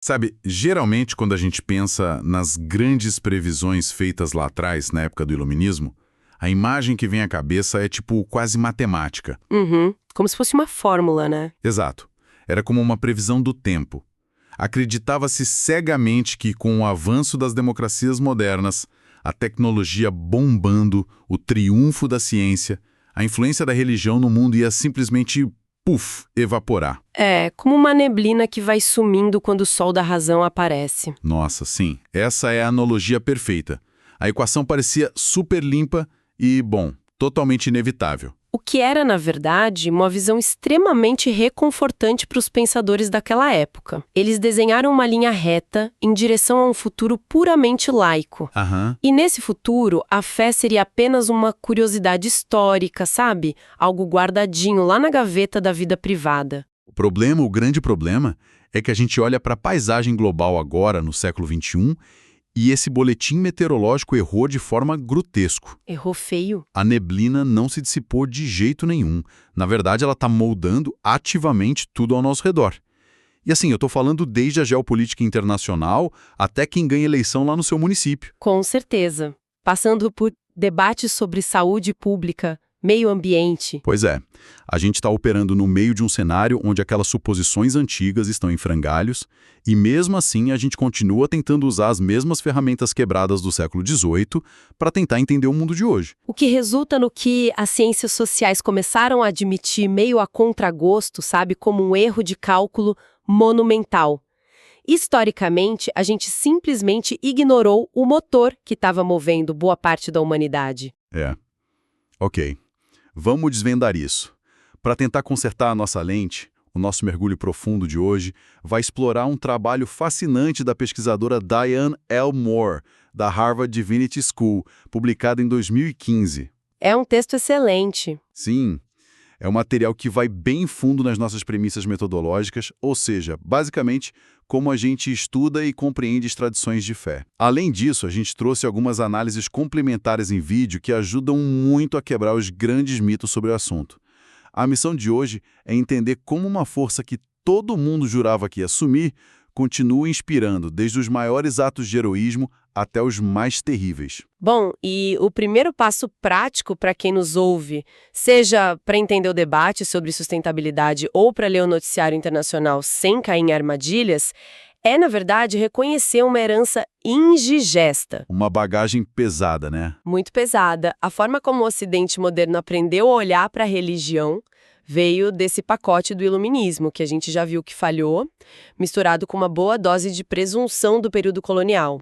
Sabe, geralmente quando a gente pensa nas grandes previsões feitas lá atrás, na época do Iluminismo, a imagem que vem à cabeça é tipo quase matemática. Uhum. Como se fosse uma fórmula, né? Exato. Era como uma previsão do tempo. Acreditava-se cegamente que, com o avanço das democracias modernas, a tecnologia bombando, o triunfo da ciência, a influência da religião no mundo ia simplesmente, puf, evaporar. É, como uma neblina que vai sumindo quando o sol da razão aparece. Nossa, sim, essa é a analogia perfeita. A equação parecia super limpa e, bom, totalmente inevitável. O que era, na verdade, uma visão extremamente reconfortante para os pensadores daquela época. Eles desenharam uma linha reta em direção a um futuro puramente laico. Aham. E nesse futuro, a fé seria apenas uma curiosidade histórica, sabe? Algo guardadinho lá na gaveta da vida privada. O grande problema, é que a gente olha para a paisagem global agora, no século XXI, e esse boletim meteorológico errou de forma grotesca. Errou feio. A neblina não se dissipou de jeito nenhum. Na verdade, ela está moldando ativamente tudo ao nosso redor. E assim, eu estou falando desde a geopolítica internacional até quem ganha eleição lá no seu município. Com certeza. Passando por debates sobre saúde pública, meio ambiente. Pois é, a gente está operando no meio de um cenário onde aquelas suposições antigas estão em frangalhos e mesmo assim a gente continua tentando usar as mesmas ferramentas quebradas do século XVIII para tentar entender o mundo de hoje. O que resulta no que as ciências sociais começaram a admitir meio a contragosto, sabe, como um erro de cálculo monumental. Historicamente, a gente simplesmente ignorou o motor que estava movendo boa parte da humanidade. É. Ok. Vamos desvendar isso. Para tentar consertar a nossa lente, o nosso mergulho profundo de hoje vai explorar um trabalho fascinante da pesquisadora Diane L. Moore, da Harvard Divinity School, publicado em 2015. É um texto excelente. Sim, é um material que vai bem fundo nas nossas premissas metodológicas, ou seja, basicamente, como a gente estuda e compreende as tradições de fé. Além disso, a gente trouxe algumas análises complementares em vídeo que ajudam muito a quebrar os grandes mitos sobre o assunto. A missão de hoje é entender como uma força que todo mundo jurava que ia sumir continua inspirando desde os maiores atos de heroísmo até os mais terríveis. Bom, e o primeiro passo prático para quem nos ouve, seja para entender o debate sobre sustentabilidade ou para ler o noticiário internacional sem cair em armadilhas, é, na verdade, reconhecer uma herança indigesta. Uma bagagem pesada, né? Muito pesada. A forma como o Ocidente moderno aprendeu a olhar para a religião veio desse pacote do iluminismo, que a gente já viu que falhou, misturado com uma boa dose de presunção do período colonial.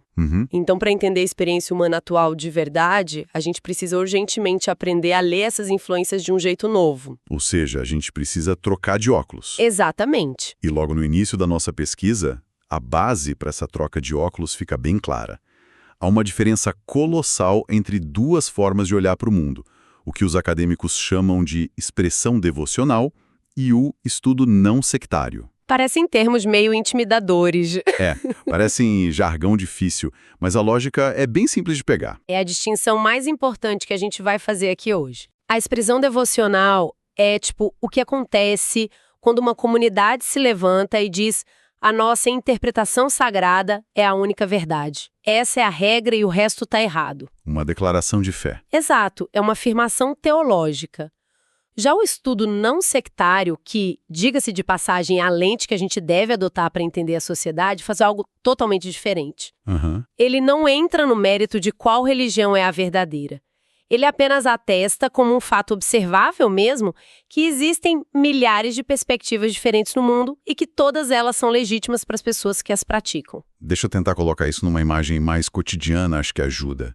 Então, para entender a experiência humana atual de verdade, a gente precisa urgentemente aprender a ler essas influências de um jeito novo. Ou seja, a gente precisa trocar de óculos. Exatamente. E logo no início da nossa pesquisa, a base para essa troca de óculos fica bem clara. Há uma diferença colossal entre duas formas de olhar para o mundo, o que os acadêmicos chamam de expressão devocional e o estudo não sectário. Parecem termos meio intimidadores. Parecem jargão difícil, mas a lógica é bem simples de pegar. É a distinção mais importante que a gente vai fazer aqui hoje. A expressão devocional é, o que acontece quando uma comunidade se levanta e diz: a nossa interpretação sagrada é a única verdade. Essa é a regra e o resto está errado. Uma declaração de fé. Exato, é uma afirmação teológica. Já o estudo não sectário, que, diga-se de passagem, é a lente que a gente deve adotar para entender a sociedade, faz algo totalmente diferente. Ele não entra no mérito de qual religião é a verdadeira. Ele apenas atesta, como um fato observável mesmo, que existem milhares de perspectivas diferentes no mundo e que todas elas são legítimas para as pessoas que as praticam. Deixa eu tentar colocar isso numa imagem mais cotidiana, acho que ajuda.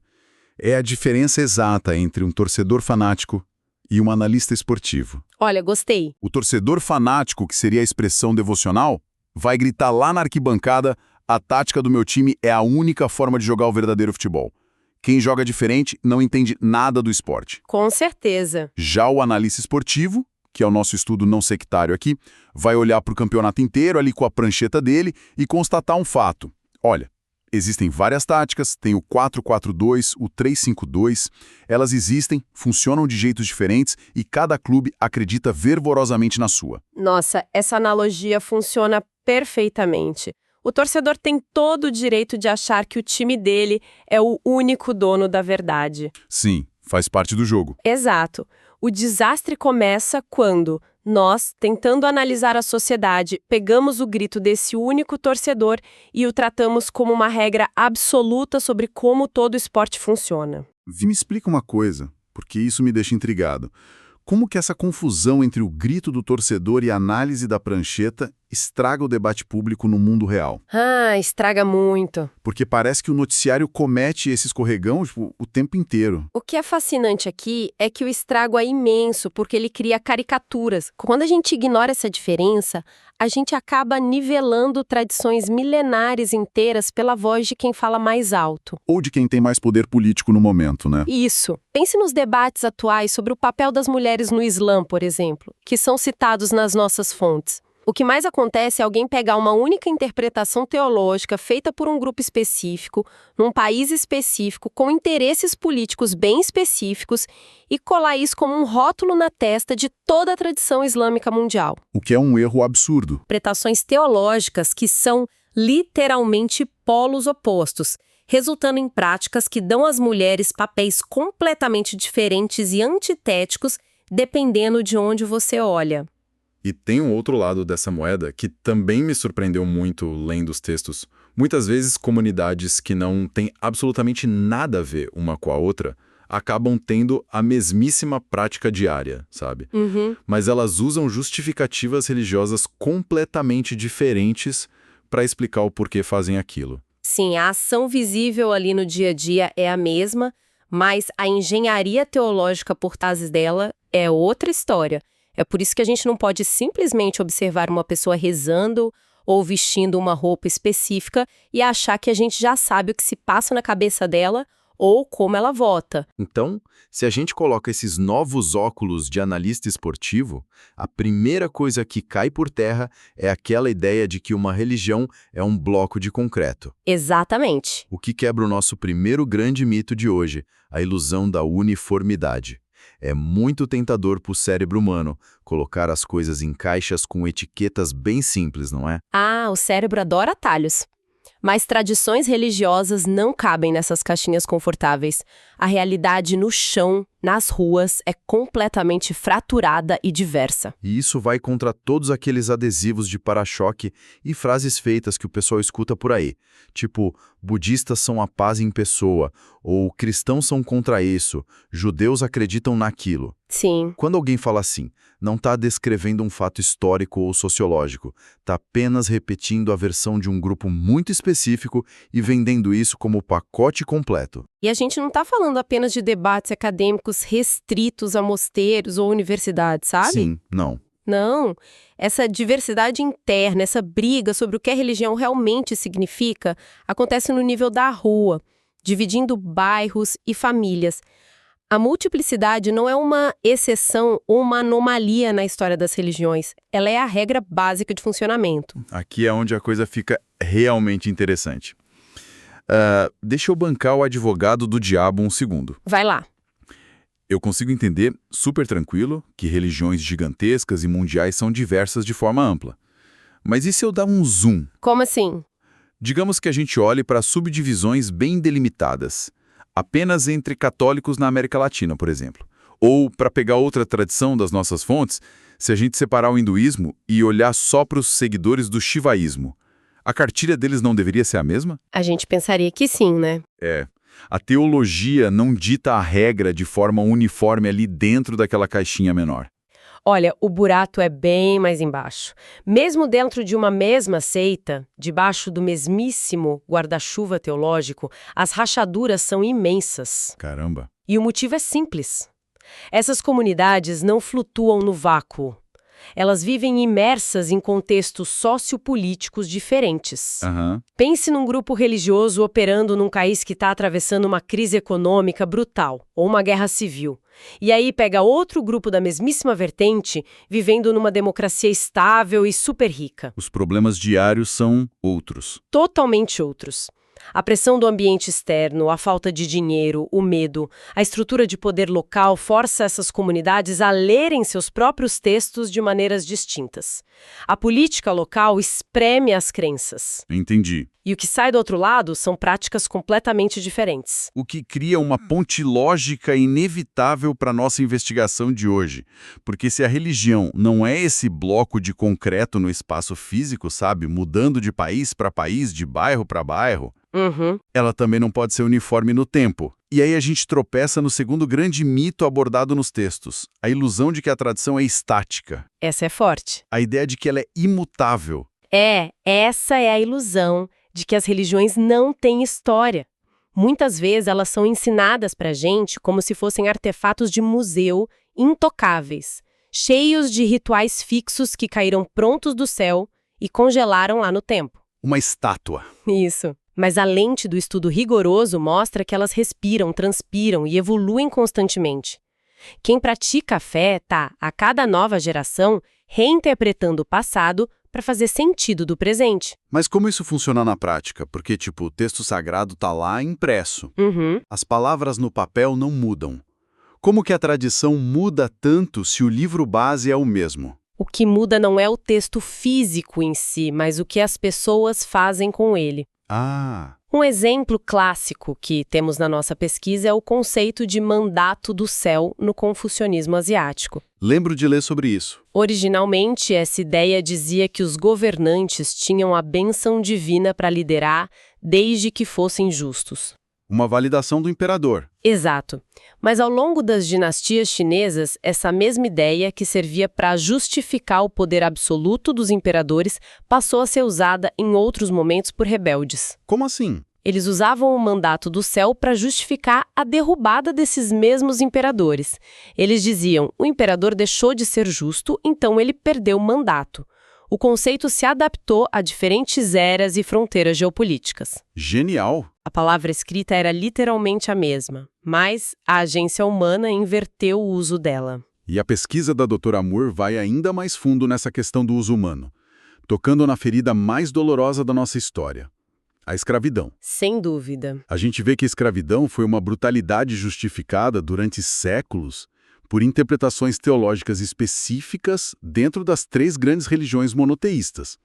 É a diferença exata entre um torcedor fanático e um analista esportivo. Olha, gostei. O torcedor fanático, que seria a expressão devocional, vai gritar lá na arquibancada: a tática do meu time é a única forma de jogar o verdadeiro futebol. Quem joga diferente não entende nada do esporte. Com certeza. Já o analista esportivo, que é o nosso estudo não sectário aqui, vai olhar para o campeonato inteiro ali com a prancheta dele e constatar um fato. Olha, existem várias táticas, tem o 4-4-2, o 3-5-2, elas existem, funcionam de jeitos diferentes e cada clube acredita fervorosamente na sua. Nossa, essa analogia funciona perfeitamente. O torcedor tem todo o direito de achar que o time dele é o único dono da verdade. Sim, faz parte do jogo. Exato. O desastre começa quando nós, tentando analisar a sociedade, pegamos o grito desse único torcedor e o tratamos como uma regra absoluta sobre como todo esporte funciona. Me explica uma coisa, porque isso me deixa intrigado. Como que essa confusão entre o grito do torcedor e a análise da prancheta estraga o debate público no mundo real? Estraga muito. Porque parece que o noticiário comete esse escorregão o tempo inteiro. O que é fascinante aqui é que o estrago é imenso, porque ele cria caricaturas. Quando a gente ignora essa diferença, a gente acaba nivelando tradições milenares inteiras pela voz de quem fala mais alto. Ou de quem tem mais poder político no momento, né? Isso. Pense nos debates atuais sobre o papel das mulheres no Islã, por exemplo, que são citados nas nossas fontes. O que mais acontece é alguém pegar uma única interpretação teológica feita por um grupo específico, num país específico, com interesses políticos bem específicos, e colar isso como um rótulo na testa de toda a tradição islâmica mundial. O que é um erro absurdo. Interpretações teológicas que são literalmente polos opostos, resultando em práticas que dão às mulheres papéis completamente diferentes e antitéticos, dependendo de onde você olha. E tem um outro lado dessa moeda que também me surpreendeu muito lendo os textos. Muitas vezes comunidades que não têm absolutamente nada a ver uma com a outra acabam tendo a mesmíssima prática diária, sabe? Mas elas usam justificativas religiosas completamente diferentes para explicar o porquê fazem aquilo. Sim, a ação visível ali no dia a dia é a mesma, mas a engenharia teológica por trás dela é outra história. É por isso que a gente não pode simplesmente observar uma pessoa rezando ou vestindo uma roupa específica e achar que a gente já sabe o que se passa na cabeça dela ou como ela vota. Então, se a gente coloca esses novos óculos de analista esportivo, a primeira coisa que cai por terra é aquela ideia de que uma religião é um bloco de concreto. Exatamente. O que quebra o nosso primeiro grande mito de hoje, a ilusão da uniformidade. É muito tentador para o cérebro humano colocar as coisas em caixas com etiquetas bem simples, não é? O cérebro adora atalhos. Mas tradições religiosas não cabem nessas caixinhas confortáveis. A realidade no chão, nas ruas, é completamente fraturada e diversa. E isso vai contra todos aqueles adesivos de para-choque e frases feitas que o pessoal escuta por aí. Tipo, budistas são a paz em pessoa, ou cristãos são contra isso, judeus acreditam naquilo. Sim. Quando alguém fala assim, não está descrevendo um fato histórico ou sociológico, está apenas repetindo a versão de um grupo muito específico e vendendo isso como pacote completo. E a gente não está falando apenas de debates acadêmicos restritos a mosteiros ou universidades, sabe? Sim, não. Não. Essa diversidade interna, essa briga sobre o que a religião realmente significa, acontece no nível da rua, dividindo bairros e famílias. A multiplicidade não é uma exceção ou uma anomalia na história das religiões. Ela é a regra básica de funcionamento. Aqui é onde a coisa fica realmente interessante. Deixa eu bancar o advogado do diabo um segundo. Vai lá. Eu consigo entender, super tranquilo, que religiões gigantescas e mundiais são diversas de forma ampla. Mas e se eu dar um zoom? Como assim? Digamos que a gente olhe para subdivisões bem delimitadas, apenas entre católicos na América Latina, por exemplo. Ou, para pegar outra tradição das nossas fontes, se a gente separar o hinduísmo e olhar só para os seguidores do shivaísmo, a cartilha deles não deveria ser a mesma? A gente pensaria que sim, né? A teologia não dita a regra de forma uniforme ali dentro daquela caixinha menor. Olha, o buraco é bem mais embaixo. Mesmo dentro de uma mesma seita, debaixo do mesmíssimo guarda-chuva teológico, as rachaduras são imensas. Caramba. E o motivo é simples. Essas comunidades não flutuam no vácuo. Elas vivem imersas em contextos sociopolíticos diferentes. Pense num grupo religioso operando num país que está atravessando uma crise econômica brutal ou uma guerra civil. E aí pega outro grupo da mesmíssima vertente, vivendo numa democracia estável e super rica. Os problemas diários são outros. Totalmente outros. A pressão do ambiente externo, a falta de dinheiro, o medo, a estrutura de poder local força essas comunidades a lerem seus próprios textos de maneiras distintas. A política local espreme as crenças. Entendi. E o que sai do outro lado são práticas completamente diferentes. O que cria uma ponte lógica inevitável para a nossa investigação de hoje. Porque se a religião não é esse bloco de concreto no espaço físico, sabe, mudando de país para país, de bairro para bairro, ela também não pode ser uniforme no tempo. E aí a gente tropeça no segundo grande mito abordado nos textos, a ilusão de que a tradição é estática. Essa é forte. A ideia de que ela é imutável. Essa é a ilusão de que as religiões não têm história. Muitas vezes elas são ensinadas pra gente como se fossem artefatos de museu intocáveis, cheios de rituais fixos que caíram prontos do céu e congelaram lá no tempo. Uma estátua. Isso. Mas a lente do estudo rigoroso mostra que elas respiram, transpiram e evoluem constantemente. Quem pratica a fé está, a cada nova geração, reinterpretando o passado para fazer sentido do presente. Mas como isso funciona na prática? Porque, o texto sagrado tá lá impresso. As palavras no papel não mudam. Como que a tradição muda tanto se o livro base é o mesmo? O que muda não é o texto físico em si, mas o que as pessoas fazem com ele. Um exemplo clássico que temos na nossa pesquisa é o conceito de mandato do céu no confucionismo asiático. Lembro de ler sobre isso. Originalmente, essa ideia dizia que os governantes tinham a bênção divina para liderar desde que fossem justos. Uma validação do imperador. Exato. Mas ao longo das dinastias chinesas, essa mesma ideia que servia para justificar o poder absoluto dos imperadores passou a ser usada em outros momentos por rebeldes. Como assim? Eles usavam o mandato do céu para justificar a derrubada desses mesmos imperadores. Eles diziam, o imperador deixou de ser justo, então ele perdeu o mandato. O conceito se adaptou a diferentes eras e fronteiras geopolíticas. Genial! A palavra escrita era literalmente a mesma, mas a agência humana inverteu o uso dela. E a pesquisa da doutora Moore vai ainda mais fundo nessa questão do uso humano, tocando na ferida mais dolorosa da nossa história, a escravidão. Sem dúvida. A gente vê que a escravidão foi uma brutalidade justificada durante séculos por interpretações teológicas específicas dentro das 3 grandes religiões monoteístas.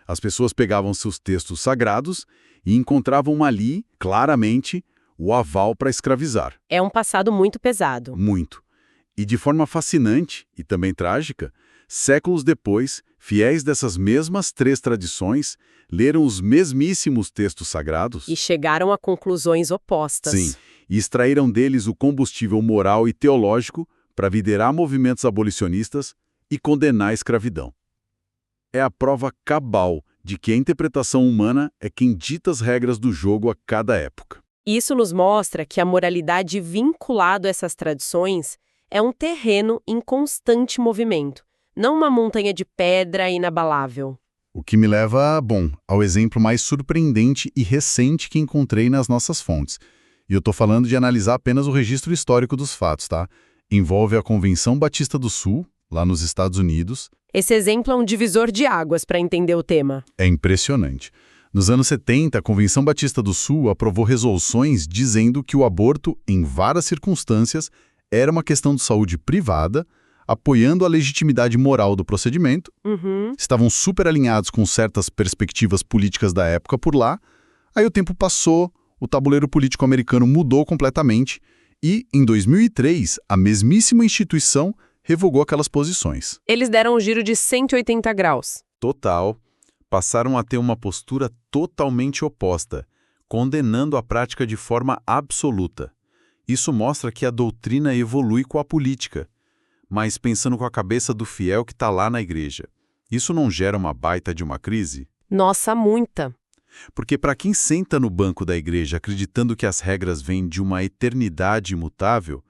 As pessoas pegavam seus textos sagrados e encontravam ali, claramente, o aval para escravizar. É um passado muito pesado. Muito. E de forma fascinante, e também trágica, séculos depois, fiéis dessas mesmas 3 tradições, leram os mesmíssimos textos sagrados e chegaram a conclusões opostas. Sim, e extraíram deles o combustível moral e teológico para liderar movimentos abolicionistas e condenar a escravidão. É a prova cabal de que a interpretação humana é quem dita as regras do jogo a cada época. Isso nos mostra que a moralidade vinculada a essas tradições é um terreno em constante movimento, não uma montanha de pedra inabalável. O que me leva, ao exemplo mais surpreendente e recente que encontrei nas nossas fontes. E eu estou falando de analisar apenas o registro histórico dos fatos, tá? Envolve a Convenção Batista do Sul, lá nos Estados Unidos. Esse exemplo é um divisor de águas para entender o tema. É impressionante. Nos anos 70, a Convenção Batista do Sul aprovou resoluções dizendo que o aborto, em várias circunstâncias, era uma questão de saúde privada, apoiando a legitimidade moral do procedimento. Estavam super alinhados com certas perspectivas políticas da época por lá. Aí o tempo passou, o tabuleiro político americano mudou completamente e, em 2003, a mesmíssima instituição revogou aquelas posições. Eles deram um giro de 180 graus. Total. Passaram a ter uma postura totalmente oposta, condenando a prática de forma absoluta. Isso mostra que a doutrina evolui com a política, mas pensando com a cabeça do fiel que está lá na igreja. Isso não gera uma baita de uma crise? Nossa, muita. Porque para quem senta no banco da igreja acreditando que as regras vêm de uma eternidade imutável,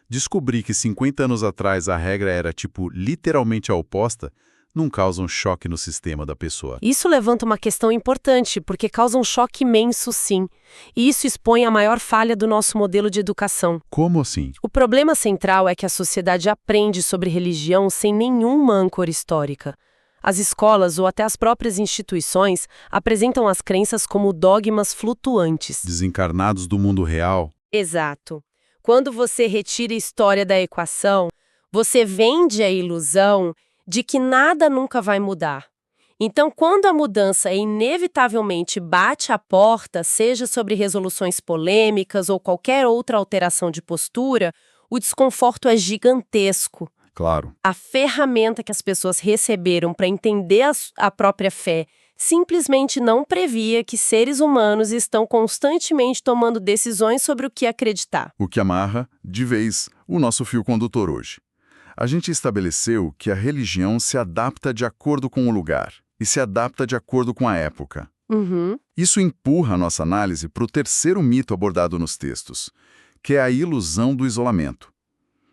descobrir que 50 anos atrás a regra era, literalmente a oposta, não causa um choque no sistema da pessoa. Isso levanta uma questão importante, porque causa um choque imenso, sim. E isso expõe a maior falha do nosso modelo de educação. Como assim? O problema central é que a sociedade aprende sobre religião sem nenhuma âncora histórica. As escolas ou até as próprias instituições apresentam as crenças como dogmas flutuantes. Desencarnados do mundo real. Exato. Quando você retira a história da equação, você vende a ilusão de que nada nunca vai mudar. Então, quando a mudança inevitavelmente bate à porta, seja sobre resoluções polêmicas ou qualquer outra alteração de postura, o desconforto é gigantesco. Claro. A ferramenta que as pessoas receberam para entender a própria fé simplesmente não previa que seres humanos estão constantemente tomando decisões sobre o que acreditar. O que amarra, de vez, o nosso fio condutor hoje. A gente estabeleceu que a religião se adapta de acordo com o lugar e se adapta de acordo com a época. Uhum. Isso empurra a nossa análise para o terceiro mito abordado nos textos, que é a ilusão do isolamento.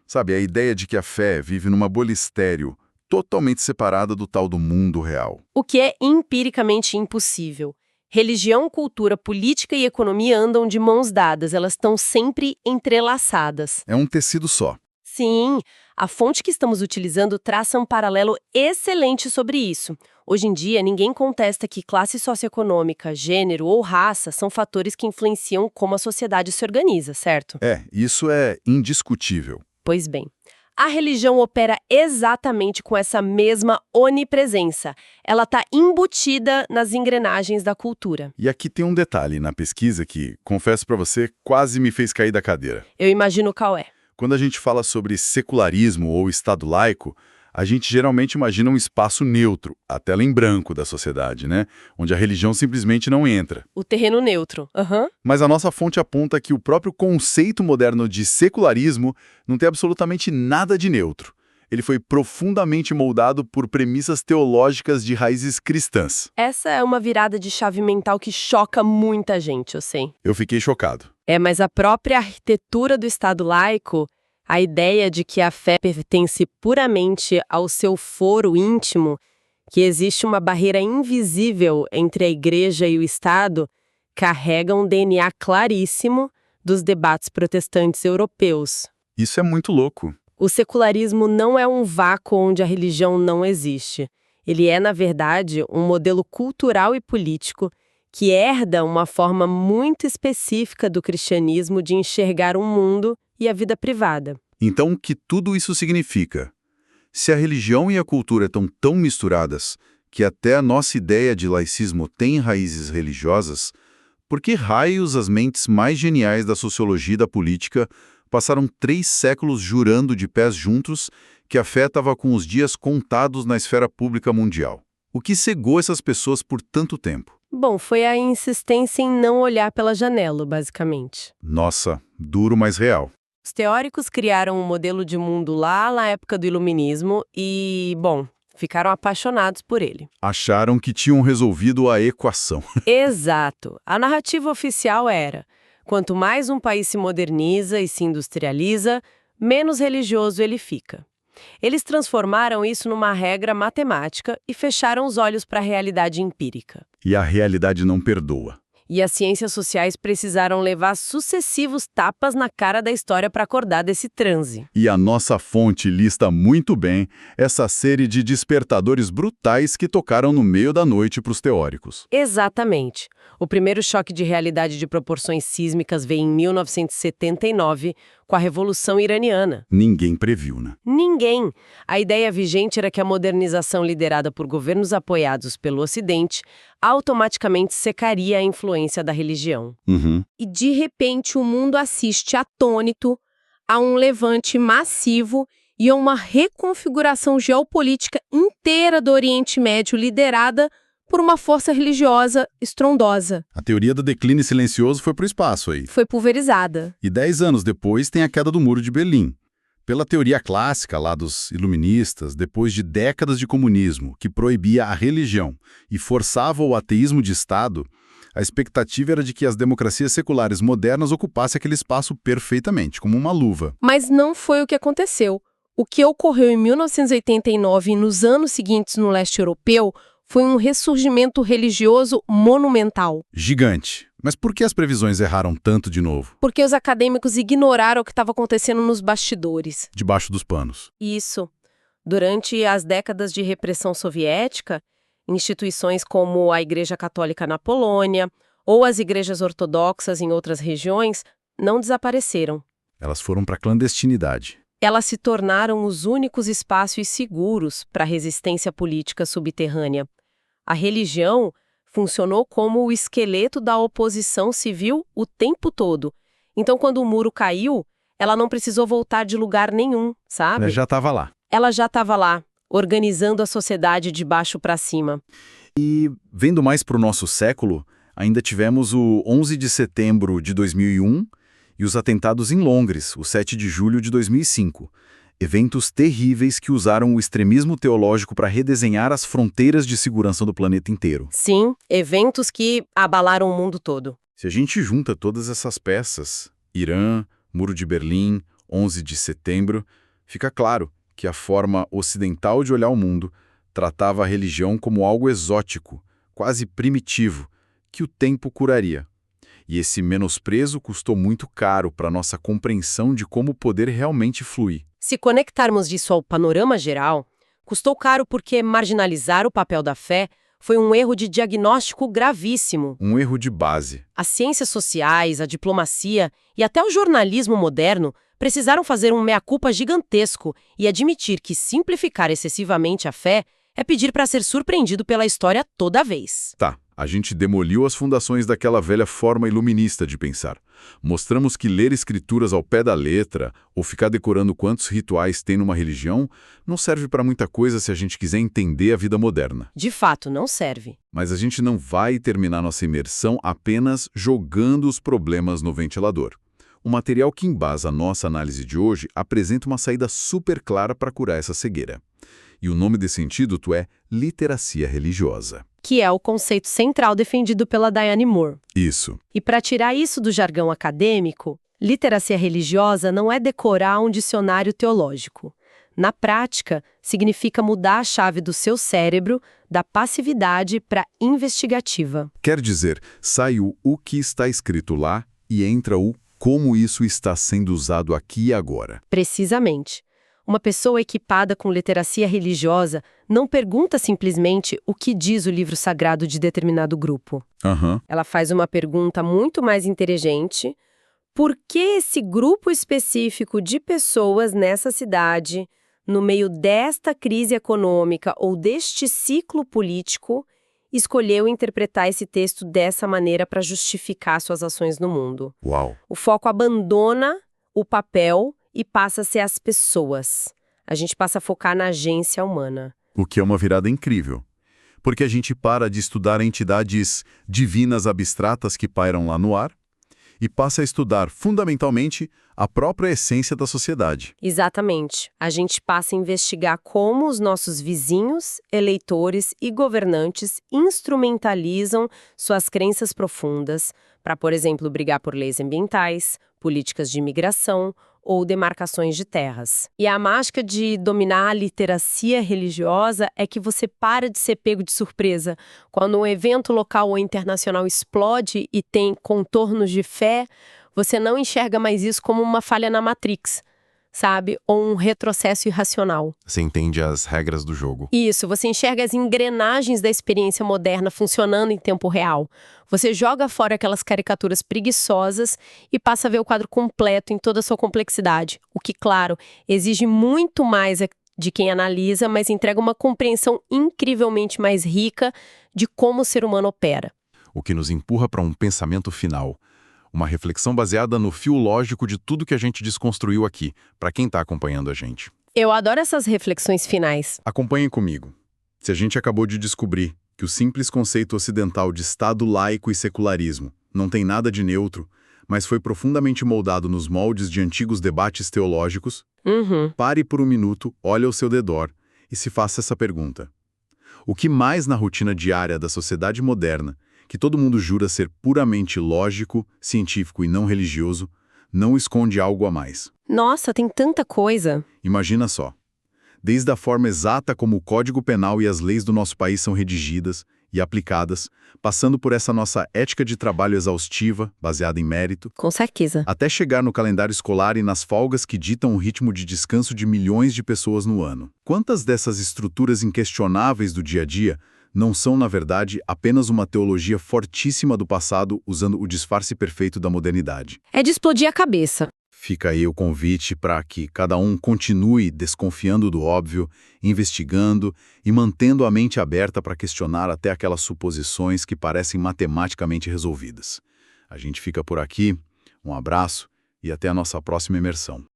Sabe, a ideia de que a fé vive numa bolha estéril, totalmente separada do tal do mundo real. O que é empiricamente impossível. Religião, cultura, política e economia andam de mãos dadas, elas estão sempre entrelaçadas. É um tecido só. Sim, a fonte que estamos utilizando traça um paralelo excelente sobre isso. Hoje em dia, ninguém contesta que classe socioeconômica, gênero ou raça são fatores que influenciam como a sociedade se organiza, certo? Isso é indiscutível. Pois bem, a religião opera exatamente com essa mesma onipresença. Ela está embutida nas engrenagens da cultura. E aqui tem um detalhe na pesquisa que, confesso para você, quase me fez cair da cadeira. Eu imagino qual é. Quando a gente fala sobre secularismo ou Estado laico, a gente geralmente imagina um espaço neutro, a tela em branco da sociedade, né? Onde a religião simplesmente não entra. O terreno neutro. Uhum. Mas a nossa fonte aponta que o próprio conceito moderno de secularismo não tem absolutamente nada de neutro. Ele foi profundamente moldado por premissas teológicas de raízes cristãs. Essa é uma virada de chave mental que choca muita gente, eu sei. Eu fiquei chocado. Mas a própria arquitetura do Estado laico, a ideia de que a fé pertence puramente ao seu foro íntimo, que existe uma barreira invisível entre a Igreja e o Estado, carrega um DNA claríssimo dos debates protestantes europeus. Isso é muito louco. O secularismo não é um vácuo onde a religião não existe. Ele é, na verdade, um modelo cultural e político que herda uma forma muito específica do cristianismo de enxergar o mundo e a vida privada. Então, o que tudo isso significa? Se a religião e a cultura estão tão misturadas que até a nossa ideia de laicismo tem raízes religiosas, por que raios as mentes mais geniais da sociologia e da política passaram 3 séculos jurando de pés juntos que a fé estava com os dias contados na esfera pública mundial? O que cegou essas pessoas por tanto tempo? Bom, foi a insistência em não olhar pela janela, basicamente. Nossa, duro, mas real. Os teóricos criaram um modelo de mundo lá na época do Iluminismo e, bom, ficaram apaixonados por ele. Acharam que tinham resolvido a equação. Exato. A narrativa oficial era: quanto mais um país se moderniza e se industrializa, menos religioso ele fica. Eles transformaram isso numa regra matemática e fecharam os olhos para a realidade empírica. E a realidade não perdoa. E as ciências sociais precisaram levar sucessivos tapas na cara da história para acordar desse transe. E a nossa fonte lista muito bem essa série de despertadores brutais que tocaram no meio da noite para os teóricos. Exatamente. O primeiro choque de realidade de proporções sísmicas veio em 1979, com a Revolução Iraniana. Ninguém previu, né? Ninguém. A ideia vigente era que a modernização liderada por governos apoiados pelo Ocidente automaticamente secaria a influência da religião. Uhum. E, de repente, o mundo assiste atônito a um levante massivo e a uma reconfiguração geopolítica inteira do Oriente Médio liderada por uma força religiosa estrondosa. A teoria do declínio silencioso foi para o espaço aí. Foi pulverizada. E 10 anos depois tem a queda do Muro de Berlim. Pela teoria clássica lá dos iluministas, depois de décadas de comunismo, que proibia a religião e forçava o ateísmo de Estado, a expectativa era de que as democracias seculares modernas ocupassem aquele espaço perfeitamente, como uma luva. Mas não foi o que aconteceu. O que ocorreu em 1989 e nos anos seguintes no leste europeu foi um ressurgimento religioso monumental. Gigante. Mas por que as previsões erraram tanto de novo? Porque os acadêmicos ignoraram o que estava acontecendo nos bastidores. Debaixo dos panos. Isso. Durante as décadas de repressão soviética, instituições como a Igreja Católica na Polônia ou as igrejas ortodoxas em outras regiões não desapareceram. Elas foram para a clandestinidade. Elas se tornaram os únicos espaços seguros para a resistência política subterrânea. A religião funcionou como o esqueleto da oposição civil o tempo todo. Então, quando o muro caiu, ela não precisou voltar de lugar nenhum, sabe? Ela já estava lá. Ela já estava lá, organizando a sociedade de baixo para cima. E, vendo mais para o nosso século, ainda tivemos o 11 de setembro de 2001 e os atentados em Londres, o 7 de julho de 2005. Eventos terríveis que usaram o extremismo teológico para redesenhar as fronteiras de segurança do planeta inteiro. Sim, eventos que abalaram o mundo todo. Se a gente junta todas essas peças, Irã, Muro de Berlim, 11 de setembro, fica claro que a forma ocidental de olhar o mundo tratava a religião como algo exótico, quase primitivo, que o tempo curaria. E esse menosprezo custou muito caro para nossa compreensão de como o poder realmente flui. Se conectarmos disso ao panorama geral, custou caro porque marginalizar o papel da fé foi um erro de diagnóstico gravíssimo. Um erro de base. As ciências sociais, a diplomacia e até o jornalismo moderno precisaram fazer um mea-culpa gigantesco e admitir que simplificar excessivamente a fé é pedir para ser surpreendido pela história toda vez. Tá, a gente demoliu as fundações daquela velha forma iluminista de pensar. Mostramos que ler escrituras ao pé da letra ou ficar decorando quantos rituais tem numa religião não serve para muita coisa se a gente quiser entender a vida moderna. De fato, não serve. Mas a gente não vai terminar nossa imersão apenas jogando os problemas no ventilador. O material que embasa a nossa análise de hoje apresenta uma saída super clara para curar essa cegueira. E o nome desse antídoto é literacia religiosa. Que é o conceito central defendido pela Diane Moore. Isso. E para tirar isso do jargão acadêmico, literacia religiosa não é decorar um dicionário teológico. Na prática, significa mudar a chave do seu cérebro da passividade para investigativa. Quer dizer, sai o que está escrito lá e entra o como isso está sendo usado aqui e agora. Precisamente. Uma pessoa equipada com literacia religiosa não pergunta simplesmente o que diz o livro sagrado de determinado grupo. Ela faz uma pergunta muito mais inteligente. Por que esse grupo específico de pessoas nessa cidade, no meio desta crise econômica ou deste ciclo político, escolheu interpretar esse texto dessa maneira para justificar suas ações no mundo? Uau! O foco abandona o papel e passa a ser as pessoas. A gente passa a focar na agência humana. O que é uma virada incrível. Porque a gente para de estudar entidades divinas abstratas que pairam lá no ar e passa a estudar, fundamentalmente, a própria essência da sociedade. Exatamente. A gente passa a investigar como os nossos vizinhos, eleitores e governantes instrumentalizam suas crenças profundas para, por exemplo, brigar por leis ambientais, políticas de imigração ou demarcações de terras. E a mágica de dominar a literacia religiosa é que você para de ser pego de surpresa. Quando um evento local ou internacional explode e tem contornos de fé, você não enxerga mais isso como uma falha na Matrix, sabe? Ou um retrocesso irracional. Você entende as regras do jogo. Isso, você enxerga as engrenagens da experiência moderna funcionando em tempo real. Você joga fora aquelas caricaturas preguiçosas e passa a ver o quadro completo em toda a sua complexidade. O que, claro, exige muito mais de quem analisa, mas entrega uma compreensão incrivelmente mais rica de como o ser humano opera. O que nos empurra para um pensamento final. Uma reflexão baseada no fio lógico de tudo que a gente desconstruiu aqui, para quem está acompanhando a gente. Eu adoro essas reflexões finais. Acompanhem comigo. Se a gente acabou de descobrir que o simples conceito ocidental de Estado laico e secularismo não tem nada de neutro, mas foi profundamente moldado nos moldes de antigos debates teológicos, pare por um minuto, olhe ao seu redor e se faça essa pergunta. O que mais na rotina diária da sociedade moderna, que todo mundo jura ser puramente lógico, científico e não religioso, não esconde algo a mais? Nossa, tem tanta coisa. Imagina só. Desde a forma exata como o Código Penal e as leis do nosso país são redigidas, e aplicadas, passando por essa nossa ética de trabalho exaustiva, baseada em mérito, Com certeza. até chegar no calendário escolar e nas folgas que ditam o ritmo de descanso de milhões de pessoas no ano. Quantas dessas estruturas inquestionáveis do dia a dia não são, na verdade, apenas uma teologia fortíssima do passado usando o disfarce perfeito da modernidade? É de explodir a cabeça. Fica aí o convite para que cada um continue desconfiando do óbvio, investigando e mantendo a mente aberta para questionar até aquelas suposições que parecem matematicamente resolvidas. A gente fica por aqui, um abraço e até a nossa próxima imersão.